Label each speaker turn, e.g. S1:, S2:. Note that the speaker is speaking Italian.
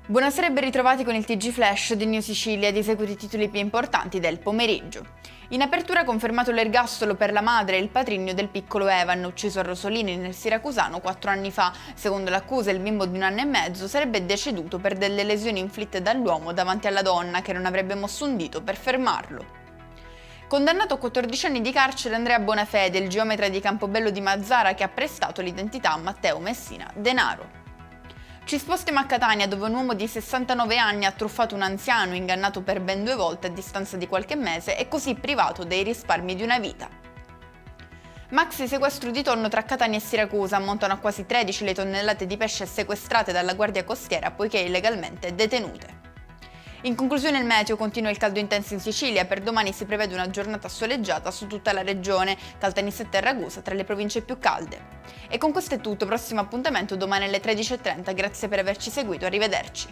S1: Buonasera e ben ritrovati con il TG Flash di New Sicilia, di seguito i titoli più importanti del pomeriggio. In apertura confermato l'ergastolo per la madre e il patrigno del piccolo Evan, ucciso a Rosolini nel Siracusano 4 anni fa. Secondo l'accusa il bimbo di 1 anno e mezzo sarebbe deceduto per delle lesioni inflitte dall'uomo davanti alla donna, che non avrebbe mosso un dito per fermarlo. Condannato a 14 anni di carcere Andrea Bonafede, il geometra di Campobello di Mazzara che ha prestato l'identità a Matteo Messina Denaro. Ci spostiamo a Catania, dove un uomo di 69 anni ha truffato un anziano, ingannato per ben 2 volte a distanza di qualche mese e così privato dei risparmi di una vita. Maxi sequestro di tonno tra Catania e Siracusa, ammontano a quasi 13 le tonnellate di pesce sequestrate dalla Guardia Costiera poiché illegalmente detenute. In conclusione il meteo, continua il caldo intenso in Sicilia, per domani si prevede una giornata soleggiata su tutta la regione, Caltanissetta e Ragusa tra le province più calde. E con questo è tutto, prossimo appuntamento domani alle 13:30, grazie per averci seguito, arrivederci.